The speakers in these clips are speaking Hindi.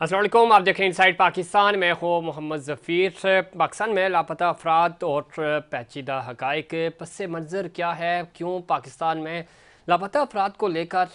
अस्सलाम वालेकुम, आप देख रहे हैं इनसाइड पाकिस्तान। मैं हूँ मोहम्मद ज़फ़ीर। पाकिस्तान में लापता अफराद और पेचीदा हक़ाइक़, पस मंज़र क्या है, क्यों पाकिस्तान में लापता अफराद को लेकर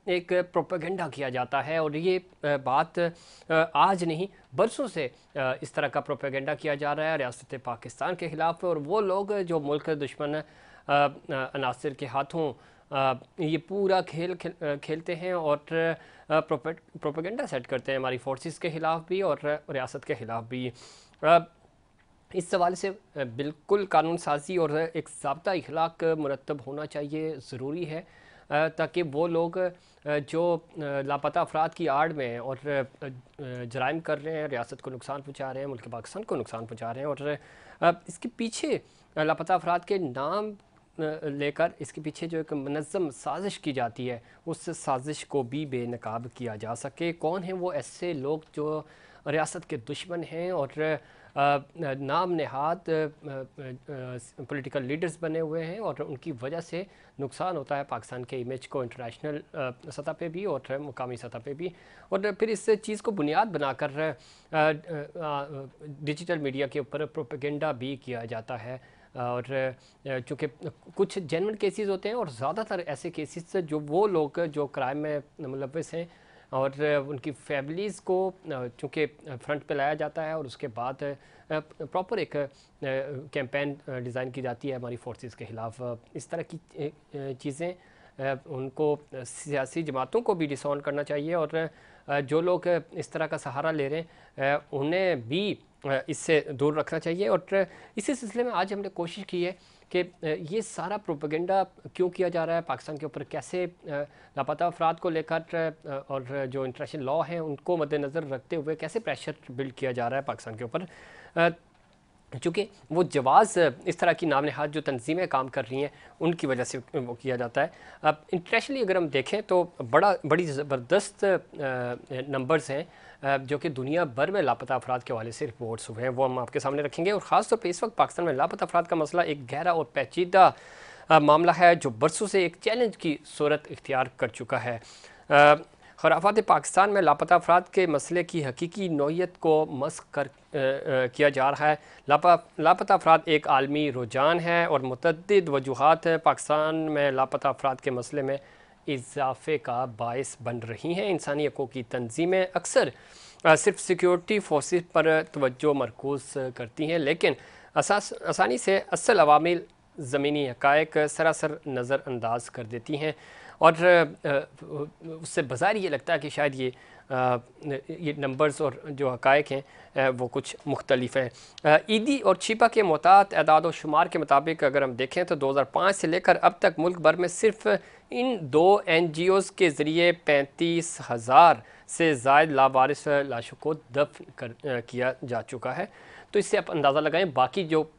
एक प्रोपेगेंडा किया जाता है। और ये बात आज नहीं बरसों से इस तरह का प्रोपेगेंडा किया जा रहा है रियासत पाकिस्तान के ख़िलाफ़। और वो लोग जो मुल्क दुश्मन अनासर के हाथों ये पूरा खेलते हैं और प्रोपेगेंडा सेट करते हैं हमारी फोर्सेस के ख़िलाफ़ भी और रियासत के ख़िलाफ़ भी। इस सवाल से बिल्कुल कानून साजी और एक ज़ाब्ता इखलाक मुरतब होना चाहिए, ज़रूरी है, ताकि वो लोग जो लापता अफराद की आड़ में और जराइम कर रहे हैं, रियासत को नुकसान पहुँचा रहे हैं, मुल्क पाकिस्तान को नुकसान पहुँचा रहे हैं, और इसके पीछे लापता अफराद के नाम लेकर इसके पीछे जो एक मनज़्ज़म साजिश की जाती है, उस साजिश को भी बेनकाब किया जा सके। कौन हैं वो ऐसे लोग जो रियासत के दुश्मन हैं और नाम नहाद पॉलिटिकल लीडर्स बने हुए हैं, और उनकी वजह से नुकसान होता है पाकिस्तान के इमेज को इंटरनेशनल सतह पे भी और मुकामी सतह पे भी। और फिर इस चीज़ को बुनियाद बनाकर डिजिटल मीडिया के ऊपर प्रोपेगेंडा भी किया जाता है। और चूँकि कुछ जेन्युइन केसेस होते हैं और ज़्यादातर ऐसे केसेस जो वो लोग जो क्राइम में मुलव्वस हैं और उनकी फैमिलीज़ को चूँकि फ्रंट पे लाया जाता है, और उसके बाद प्रॉपर एक कैंपेन डिज़ाइन की जाती है हमारी फोर्सेस के ख़िलाफ़। इस तरह की चीज़ें उनको सियासी जमातों को भी डिसऑन करना चाहिए, और जो लोग इस तरह का सहारा ले रहे हैं उन्हें भी इससे दूर रखना चाहिए। और इसी सिलसिले में आज हमने कोशिश की है कि ये सारा प्रोपेगेंडा क्यों किया जा रहा है पाकिस्तान के ऊपर, कैसे लापता अफराद को लेकर और जो इंटरनेशनल लॉ हैं उनको मद्देनज़र रखते हुए कैसे प्रेशर बिल्ड किया जा रहा है पाकिस्तान के ऊपर, चूँकि वो जवाज़ इस तरह की नाम नहाद जो तंजीमें काम कर रही हैं उनकी वजह से वो किया जाता है। अब इंटरनेशनली अगर हम देखें तो बड़ी ज़बरदस्त नंबर्स हैं जो कि दुनिया भर में लापता अफराद के हवाले से रिपोर्ट्स हुए हैं, वो हम आपके सामने रखेंगे। और ख़ास तौर पर इस वक्त पाकिस्तान में लापता अफराद का मसला एक गहरा और पेचीदा मामला है जो बरसों से एक चैलेंज की सूरत इख्तियार कर चुका है। खराफात पाकिस्तान में लापता अफराद के मसले की हकीकी नौइयत को मस्क कर किया जा रहा है। लापता अफराद एक आलमी रुझान है और मुतअद्दिद वजूहात पाकिस्तान में लापता अफराद के मसले में इजाफे का बायस बन रही हैं। इंसानी हक़ूक़ की तंजीमें अक्सर सिर्फ सिक्योरिटी फोर्सेस पर तवज्जो मरकूज़ करती हैं, लेकिन आसानी से असल अवामिल ज़मीनी हक़ाइक़ सरासर नज़रअंदाज कर देती हैं। और उससे बाज़ार ये लगता है कि शायद ये नंबर्स और जो हक़ाइक़ हैं वो कुछ मुख्तलिफ हैं। ईदी और छिपा के मुतात एदाद व शुमार के मुताबिक अगर हम देखें तो 2005 से लेकर अब तक मुल्क भर में सिर्फ इन 2 NGOs के ज़रिए 35,000 से ज़ायद लावारिस लाशों को दफन किया जा चुका है। तो इससे आप अंदाज़ा लगाएं बाकी जो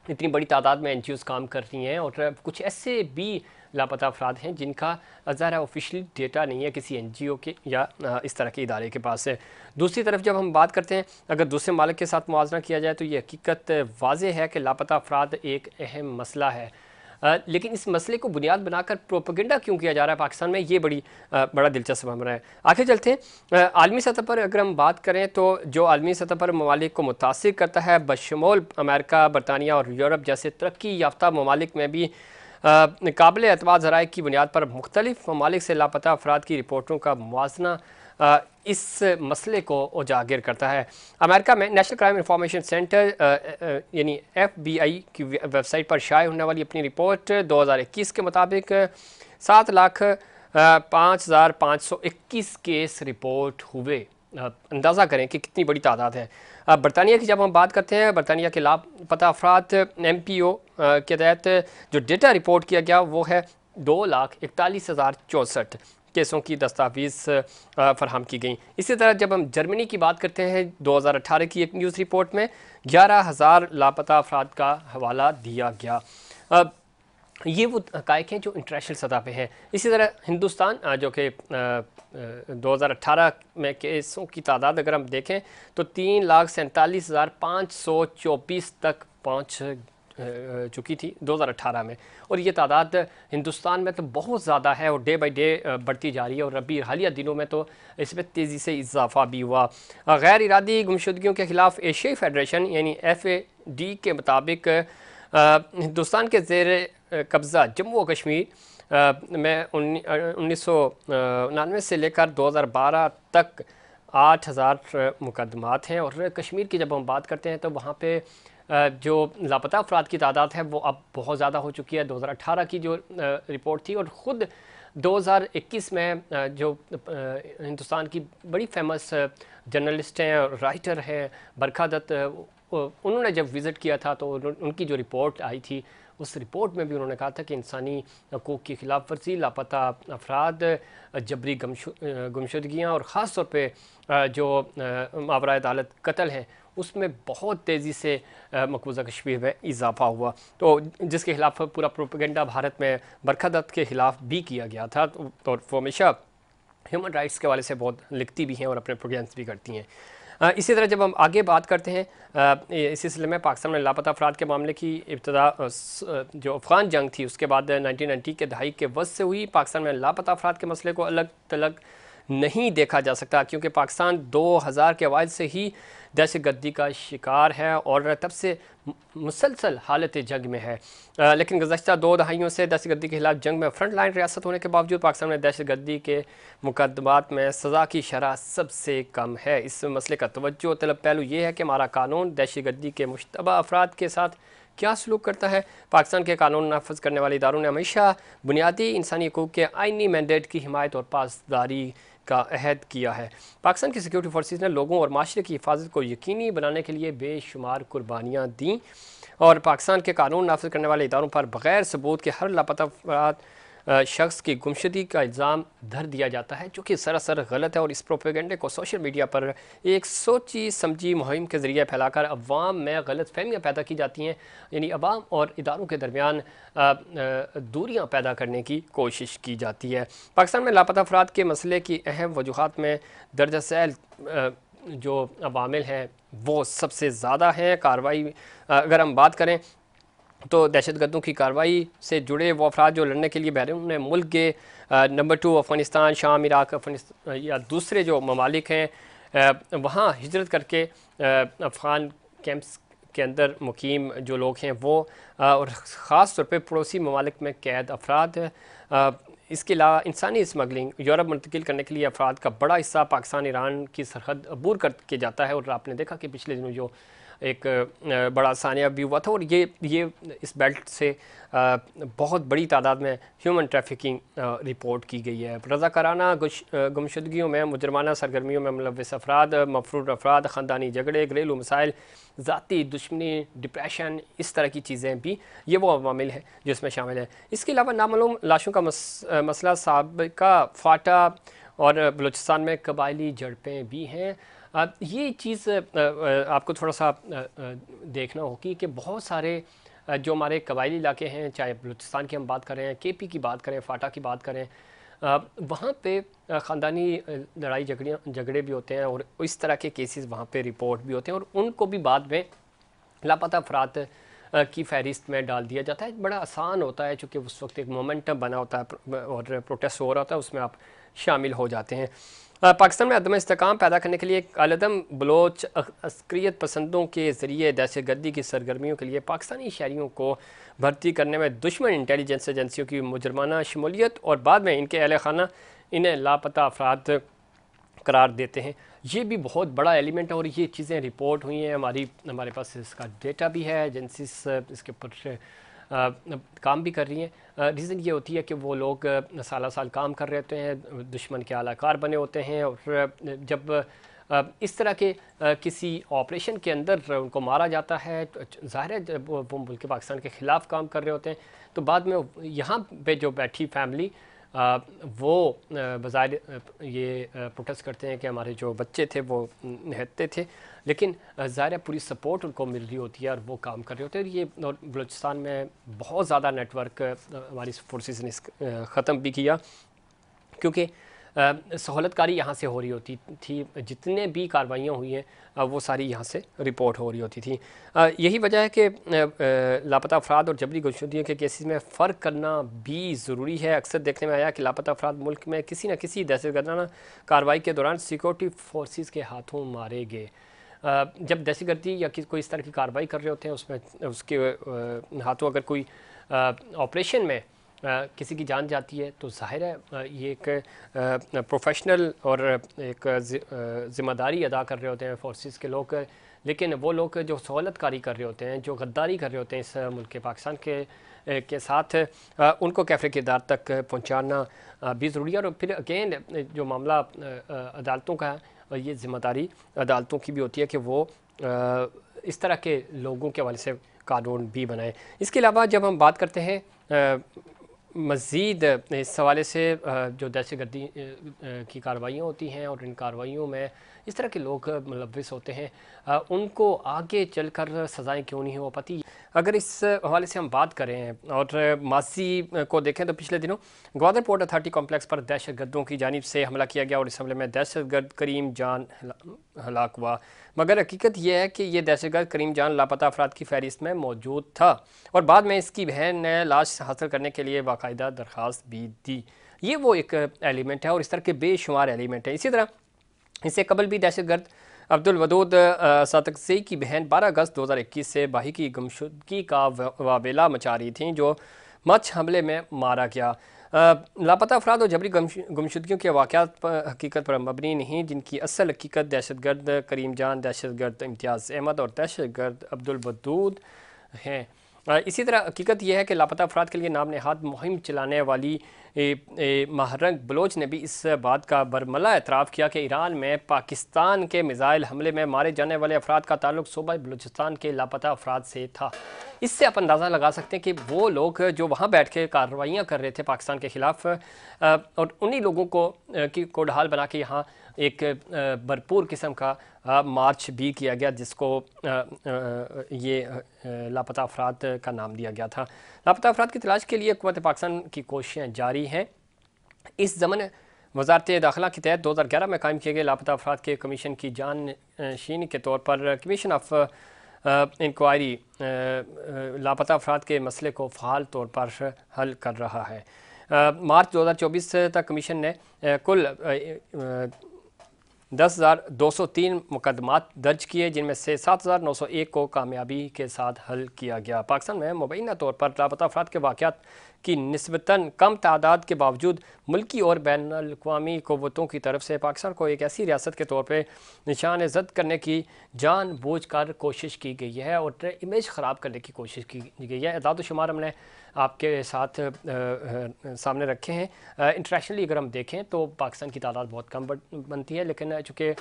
इतनी बड़ी तादाद में NGOs काम कर रही हैं, और कुछ ऐसे भी लापता अफराद हैं जिनका ज़ाहिर ऑफिशियल डेटा नहीं है किसी NGO के या इस तरह के इदारे के पास है। दूसरी तरफ जब हम बात करते हैं अगर दूसरे मालिक के साथ मुआवजा किया जाए तो ये हकीकत वाज़ेह है कि लापता अफराद एक अहम मसला है। लेकिन इस मसले को बुनियाद बनाकर प्रोपेगेंडा क्यों किया जा रहा है पाकिस्तान में, ये बड़ा दिलचस्प मामला है। आगे चलते हैं। आलमी सतह पर अगर हम बात करें तो जो आलमी सतह पर ममालिक को मुतासिर करता है बशमूल अमेरिका, बरतानिया और यूरोप जैसे तरक्की याफ्ता ममालिक में भी काबिल एतमाद ज़राए की बुनियाद पर मुख्तलिफ ममालिक से लापता अफराद की रिपोर्टों का मुवाजना इस मसले को उजागर करता है। अमेरिका में नेशनल क्राइम इंफॉर्मेशन सेंटर यानी FBI की वेबसाइट पर शाये होने वाली अपनी रिपोर्ट 2021 के मुताबिक 7,05,521 केस रिपोर्ट हुए। अंदाज़ा करें कि कितनी बड़ी तादाद है। बरतानिया की जब हम बात करते हैं, बरतानिया के लापता अफराद MPO के तहत जो डेटा रिपोर्ट किया गया वो है 2,41,064 केसों की दस्तावेज़ फराहम की गई। इसी तरह जब हम जर्मनी की बात करते हैं 2018 की एक न्यूज़ रिपोर्ट में 11,000 लापता अफराद का हवाला दिया गया। ये वो हक़ाइक़ हैं जो इंटरनेशनल सतह पे हैं। इसी तरह हिंदुस्तान जो कि 2018 में केसों की तादाद अगर हम देखें तो 3,47,524 तक पहुँच चुकी थी 2018 में, और ये तादाद हिंदुस्तान में तो बहुत ज़्यादा है और डे बाई डे बढ़ती जा रही है। और अभी हालिया दिनों में तो इसमें तेज़ी से इजाफा भी हुआ। गैर इरादी गुमशुदगियों के ख़िलाफ़ एशियाई फेडरेशन यानी FAD के मुताबिक हिंदुस्तान के ज़ेर कब्ज़ा जम्मू व कश्मीर में 1999 से लेकर 2012 तक 8000 मुकदमात हैं। और कश्मीर की जब हम बात करते हैं तो वहाँ पे जो लापता अफराद की तादाद है वो अब बहुत ज़्यादा हो चुकी है। 2018 की जो रिपोर्ट थी, और ख़ुद 2021 में जो हिंदुस्तान की बड़ी फेमस जर्नलिस्ट हैं और राइटर हैं बरखा दत्त, उन्होंने जब विज़िट किया था तो उनकी जो रिपोर्ट आई थी, उस रिपोर्ट में भी उन्होंने कहा था कि इंसानी हकूक़ की खिलाफ वर्जी, लापता अफराद, जबरी गुमशुदगियाँ और ख़ास तौर पे जो मावरा अदालत कत्ल हैं, उसमें बहुत तेज़ी से मकबूजा कश्मीर में इजाफा हुआ। तो जिसके खिलाफ पूरा प्रोपेगेंडा भारत में बरखा दत्त के ख़िलाफ़ भी किया गया था। तो वो हमेशा ह्यूमन राइट्स के हवाले से बहुत लिखती भी हैं और अपने प्रोग्राम्स भी करती हैं। इसी तरह जब हम आगे बात करते हैं इस सिलसिले में पाकिस्तान में लापता अफराद के मामले की इब्तदा जो अफ़गान जंग थी उसके बाद 1990 के दहाई के वक्त से हुई। पाकिस्तान में लापता अफराद के मसले को अलग थलग नहीं देखा जा सकता, क्योंकि पाकिस्तान 2000 के अवाइल से ही दहशतगर्दी का शिकार है और तब से मुसलसल हालत जंग में है। लेकिन गुज़श्ता 2 दहाइयों से दहशतगर्दी के खिलाफ जंग में फ्रंट लाइन रियासत होने के बावजूद पाकिस्तान में दहशतगर्दी के मुकदमात में सज़ा की शरह सबसे कम है। इस मसले का तवज्जो तलब पहलू ये है कि हमारा कानून दहशतगर्दी के मुश्तबा अफराद के साथ क्या सलूक करता है। पाकिस्तान के कानून नाफज करने वाले इदारों ने हमेशा बुनियादी इंसानी हकूक़ के आइनी मैंडेट की हिमायत और पासदारी का अहद किया है। पाकिस्तान की सिक्योरिटी फोर्सेस ने लोगों और माशरे की हिफाजत को यकीनी बनाने के लिए बेशुमार कुर्बानियाँ दी, और पाकिस्तान के कानून नाफिज करने वाले इदारों पर बग़ैर सबूत के हर लापता अफराद शख्स की गुमशुदगी का इल्ज़ाम धर दिया जाता है, जो कि सरासर गलत है। और इस प्रोपेगेंडे को सोशल मीडिया पर एक सोची समझी मुहिम के ज़रिए फैलाकर अवाम में गलत फहमियाँ पैदा की जाती हैं, यानी अवाम और इदारों के दरमियान दूरियाँ पैदा करने की कोशिश की जाती है। पाकिस्तान में लापता अफराद के मसले की अहम वजूहात में दर्ज झैल जो अवामिल हैं वो सबसे ज़्यादा हैं। कार्रवाई अगर हम बात करें तो दहशतगर्दों की कार्रवाई से जुड़े वो अफराद जो लड़ने के लिए बैरून मुल्क गए, नंबर 2 अफ़गानिस्तान, शाम, इराक, अफगानिस्तान या दूसरे जो ममालिक हैं वहाँ हिजरत करके अफ़गान कैंप्स के अंदर मुकीम जो लोग हैं वो, और ख़ास तौर पे पड़ोसी ममालिक में कैद अफराद। इसके अलावा इंसानी स्मगलिंग यूरोप मुंतकिल करने के लिए अफराद का बड़ा हिस्सा पाकिस्तान ईरान की सरहद अबूर करके जाता है। और आपने देखा कि पिछले दिनों जो एक बड़ा सानिया भी हुआ था, और ये इस बेल्ट से बहुत बड़ी तादाद में ह्यूमन ट्रैफिकिंग रिपोर्ट की गई है। रज़ाकाराना गुमशुदगियों में, मुजरमाना सरगर्मियों में मुलव्वस अफराद, मफरूर अफराद, ख़ानदानी झगड़े, घरेलू मसाइल, ज़ाती दुश्मनी, डिप्रेशन, इस तरह की चीज़ें भी ये वो अवामिल हैं जो इसमें शामिल है। इसके अलावा नामालूम लाशों का मसला, साबिका फाटा और बलूचिस्तान में कबायली झड़पें भी हैं। ये चीज़ आपको थोड़ा सा देखना होगी कि बहुत सारे जो हमारे कबायली इलाके हैं, चाहे बलूचिस्तान की हम बात करें, KP की बात करें, फाटा की बात करें, वहाँ पे ख़ानदानी लड़ाई झगड़े भी होते हैं और इस तरह के केसेस वहाँ पे रिपोर्ट भी होते हैं, और उनको भी बाद में लापता अफराद की फहरिस्त में डाल दिया जाता है। बड़ा आसान होता है, चूँकि उस वक्त एक मोमेंटम बना होता है और प्रोटेस्ट हो रहा होता है, उसमें आप शामिल हो जाते हैं। पाकिस्तान में अदम इस्तेकाम पैदा करने के लिए कालदम बलोच अस्करियत पसंदों के ज़रिए दहशतगर्दी की सरगर्मियों के लिए पाकिस्तानी शहरियों को भर्ती करने में दुश्मन इंटेलिजेंस एजेंसियों की मुजरमाना शमूलियत और बाद में इनके अहल खाना इन्हें लापता अफराद करार देते हैं, ये भी बहुत बड़ा एलिमेंट है। और ये चीज़ें रिपोर्ट हुई हैं, हमारे पास इसका डेटा भी है, एजेंसीज इसके ऊपर काम भी कर रही हैं। रीज़न ये होती है कि वो लोग साल साल काम कर रहे होते हैं, दुश्मन के आलाकार बने होते हैं, और जब इस तरह के किसी ऑपरेशन के अंदर उनको मारा जाता है तो ज़ाहिर है जब वो मुल्क पाकिस्तान के ख़िलाफ़ काम कर रहे होते हैं, तो बाद में यहाँ पे जो बैठी फैमिली वो बज़ाहिर ये प्रोटेस्ट करते हैं कि हमारे जो बच्चे थे वो निहत्ते थे, लेकिन ज़ाहिर पूरी सपोर्ट उनको मिल रही होती है और वो काम कर रहे होते हैं। और ये बलूचिस्तान में बहुत ज़्यादा नेटवर्क हमारी फोर्सेस ने ख़त्म भी किया, क्योंकि सहूलतकारी यहाँ से हो रही होती थी, जितने भी कार्रवाइयाँ हुई हैं वो सारी यहाँ से रिपोर्ट हो रही होती थी। यही वजह है कि लापता अफराद और जबरी गुमशुदगियों के केसेस में फ़र्क करना भी ज़रूरी है। अक्सर देखने में आया कि लापता अफराद मुल्क में किसी न किसी दहशतगर्दाना कार्रवाई के दौरान सिक्योरिटी फोर्सेस के हाथों मारे गए। जब दहशतगर्दी या कोई इस तरह की कार्रवाई कर रहे होते हैं, उसमें उसके हाथों अगर कोई ऑपरेशन में किसी की जान जाती है तो जाहिर है ये एक प्रोफेशनल और एक ज़िम्मेदारी अदा कर रहे होते हैं फोर्सेस के लोग। लेकिन वो लोग जो सहूलतकारी कर रहे होते हैं, जो गद्दारी कर रहे होते हैं इस मुल्क के पाकिस्तान के साथ, उनको कैफ़े किरदार तक पहुँचाना भी ज़रूरी है। और फिर अगेन जो मामला अदालतों का है, ये ज़िम्मेदारी अदालतों की भी होती है कि वो इस तरह के लोगों के हवाले से कानून भी बनाएं। इसके अलावा जब हम बात करते हैं मज़ीद इस हवाले से जो दहशतगर्दी की कार्रवाइयाँ होती हैं और इन कार्रवाइयों में इस तरह के लोग मुलव्विस होते हैं, उनको आगे चलकर सज़ाएं क्यों नहीं हो पाती। अगर इस हवाले से हम बात करें और माजी को देखें तो पिछले दिनों ग्वादर पोर्ट अथॉरिटी कॉम्प्लेक्स पर दहशतगर्दों की जानिब से हमला किया गया और इस हमले में दहशतगर्द करीम जान हलाक हुआ। मगर हकीकत यह है कि ये दहशतगर्द करीम जान लापता अफराद की फहरिस्त में मौजूद था और बाद में इसकी बहन ने लाश हासिल करने के लिए बाकायदा दरख्वास्त भी दी। ये वो एक एलिमेंट है और इस तरह के बेशुमार एलिमेंट है। इसी तरह इससे कबल भी दहशतगर्द अब्दुल वदूद सातकज़ई की बहन 12 अगस्त 2021 से बाही की गुमशुदगी का वाबेला मचा रही थी, जो मच हमले में मारा गया। लापता अफराद और जबरी गुमशुदगियों के वाक़यात हकीकत पर मबनी नहीं, जिनकी असल हकीकत दहशतगर्द करीम जान, दहशतगर्द इम्तियाज़ अहमद और दहशतगर्द अब्दुल वदूद हैं। इसी तरह हकीकत यह है कि लापता अफराद के लिए नाम नहाद मुहिम चलाने वाली महरंग बलोच ने भी इस बात का बरमला एतराफ़ किया कि ईरान में पाकिस्तान के मिज़ाइल हमले में मारे जाने वाले अफराद का ताल्लुक सूबा बलूचिस्तान के लापता अफराद से था। इससे आप अंदाज़ा लगा सकते हैं कि वो लोग जो वहाँ बैठ के कार्रवाइयाँ कर रहे थे पाकिस्तान के ख़िलाफ़, और उन्हीं लोगों को ढाल बना के यहाँ एक भरपूर किस्म का मार्च भी किया गया, जिसको ये लापता अफराद का नाम दिया गया था। लापता अफराद की तलाश के लिए हुकूमत पाकिस्तान की कोशिशें जारी हैं। इस ज़मन वज़ारत दाखिला के तहत 2011 में कायम किए गए लापता अफराद के कमीशन की जानशीनी के तौर पर कमीशन ऑफ इंक्वायरी लापता अफराद के मसले को फ़ाल तौर पर हल कर रहा है। मार्च 2024 तक कमीशन ने कुल 10,203 मुकदमात दर्ज किए, जिनमें से 7,901 को कामयाबी के साथ हल किया गया। पाकिस्तान में मुबैना तौर पर लापता अफराद के वाक़यात की निस्बतन कम तादाद के बावजूद मुल्की और बैनुल अक़वामी क़ुव्वतों की तरफ से पाकिस्तान को एक ऐसी रियासत के तौर पर निशान ज़द करने की जानबूझकर कोशिश की गई है और इमेज ख़राब करने की कोशिश की गई है। अदाद शुमार हमने आपके साथ सामने रखे हैं। इंटरनेशनली अगर हम देखें तो पाकिस्तान की तादाद बहुत कम बनती है, लेकिन चूँकि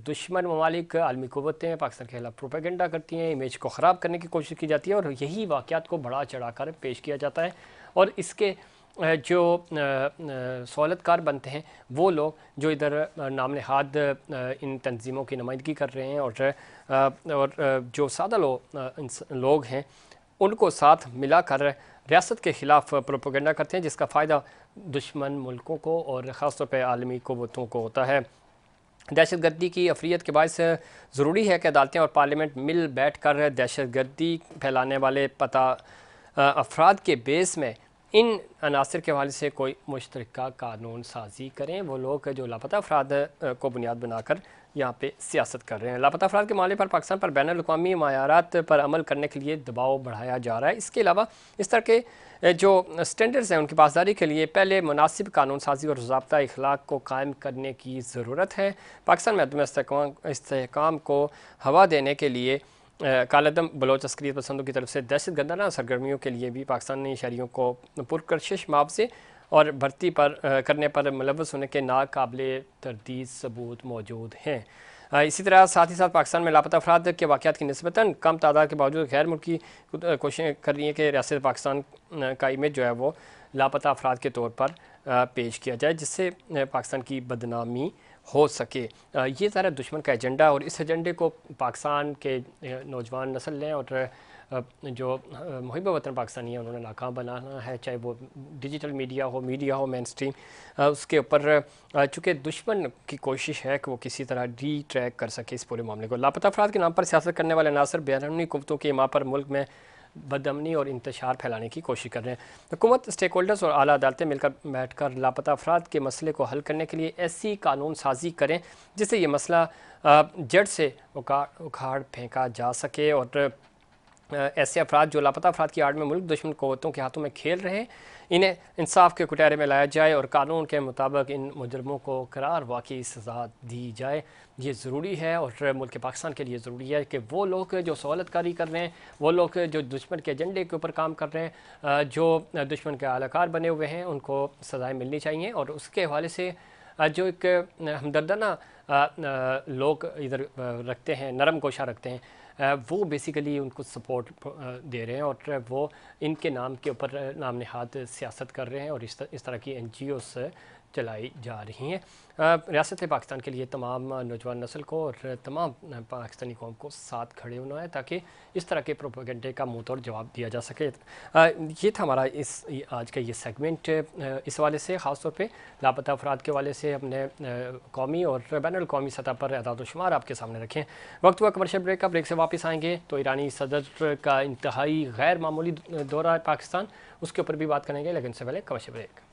दुश्मन ममालिक आलमी क़ुव्वतें पाकिस्तान के खिलाफ प्रोपेगेंडा करती हैं, इमेज को ख़राब करने की कोशिश की जाती है और यही वाक़यात को बढ़ा चढ़ा कर पेश किया जाता है। और इसके जो सहूलतकार बनते हैं वो लोग जो इधर नाम नहाद इन तंजीमों की नुमाइंदगी कर रहे हैं और जो सादा लोग हैं उनको साथ मिलाकर रियासत के ख़िलाफ़ प्रोपेगेंडा करते हैं, जिसका फ़ायदा दुश्मन मुल्कों को और ख़ास तौर पर आलमी क़ुव्वतों को होता है। दहशतगर्दी की अफरियत के बायस ज़रूरी है कि अदालतें और पार्लियामेंट मिल बैठ कर दहशतगर्दी फैलाने वाले अफराद के बेस में इन अनासर के हवाले से कोई मुश्तरका कानून साजी करें। वो लोग जो लापता अफराद को बुनियाद बनाकर यहाँ पे सियासत कर रहे हैं। लापता अफराद के मामले पर पाकिस्तान पर बैनुल अक़वामी मायारात पर अमल करने के लिए दबाव बढ़ाया जा रहा है। इसके अलावा इस तरह के जो स्टैंडर्ड्स हैं उनकी पासदारी के लिए पहले मुनासिब कानून साजी और ज़ाब्ता इखलाक को कायम करने की ज़रूरत है। पाकिस्तान में अदम इस्तेहकाम को हवा देने के लिए कालदम बलोच अस्करियत पसंदों की तरफ से दहशतगर्दाना सरगर्मियों के लिए भी पाकिस्तानी शहरियों को पुरकशिश मुआवजे और भर्ती करने पर मुलव्वस होने के नाकाबिले तरदीद सबूत मौजूद हैं। इसी तरह साथ ही साथ पाकिस्तान में लापता अफराद के वाक़यात की निस्बतन कम तादाद के बावजूद गैर मुल्की कोशिशें कर रही हैं कि रियासत पाकिस्तान का इमेज जो है वो लापता अफराद के तौर पर पेश किया जाए, जिससे पाकिस्तान की बदनामी हो सके। ये सारा दुश्मन का एजेंडा और इस एजेंडे को पाकिस्तान के नौजवान नस्ल लें और जो मुहिब वतन पाकिस्तानी है उन्होंने नाकाम बनाना है, चाहे वो डिजिटल मीडिया हो मेन स्ट्रीम, उसके ऊपर चूँकि दुश्मन की कोशिश है कि वो किसी तरह डी ट्रैक कर सके इस पूरे मामले को। लापता अफराद के नाम पर सियासत करने वाले नासर बैरूनी कुव्वतों की इमा पर मुल्क में बदअमनी और इंतशार फैलाने की कोशिश कर रहे हैं। हुकूमत, स्टेक होल्डर्स और आला अदालतें मिलकर बैठकर लापता अफराद के मसले को हल करने के लिए ऐसी कानून साजी करें जिससे ये मसला जड़ से उखाड़ फेंका जा सके और ऐसे अफराद जो लापता अफराद की आड़ में मुल्क दुश्मन क़ुव्वतों के हाथों में खेल रहे हैं, इन्हें इंसाफ के कुटारे में लाया जाए और कानून के मुताबिक इन मुजरमों को करार वाकई सज़ा दी जाए। ये ज़रूरी है और मुल्क पाकिस्तान के लिए ज़रूरी है कि वो लोग जो सहूलतकारी कर रहे हैं, वो लोग जो दुश्मन के एजेंडे के ऊपर काम कर रहे हैं, जो दुश्मन के आलाकार बने हुए हैं, उनको सज़ाएँ मिलनी चाहिए। और उसके हवाले से जो एक हमदर्दाना लोग इधर रखते हैं, नरम गोशा रखते हैं, वो बेसिकली उनको सपोर्ट दे रहे हैं और वो इनके नाम के ऊपर नाम नहाद सियासत कर रहे हैं और इस तरह की NGOs चलाई जा रही हैं। रियासत पाकिस्तान के लिए तमाम नौजवान नस्ल को और तमाम पाकिस्तानी कौम को साथ खड़े होना है ताकि इस तरह के प्रोपेगेंडे का मुंह तोड़ जवाब दिया जा सके। ये था हमारा आज का ये सेगमेंट। इस वाले से ख़ास तौर पे लापता अफराद के वाले से हमने कौमी और बैनुल कौमी सतह पर एदाद शुमार आपके सामने रखें। वक्त हुआ कमर्शियल ब्रेक का। ब्रेक से वापस आएंगे तो ईरानी सदर का इंतहाई गैर मामूली दौरा है पाकिस्तान, उसके ऊपर भी बात करेंगे, लेकिन इससे पहले कमर्शियल ब्रेक।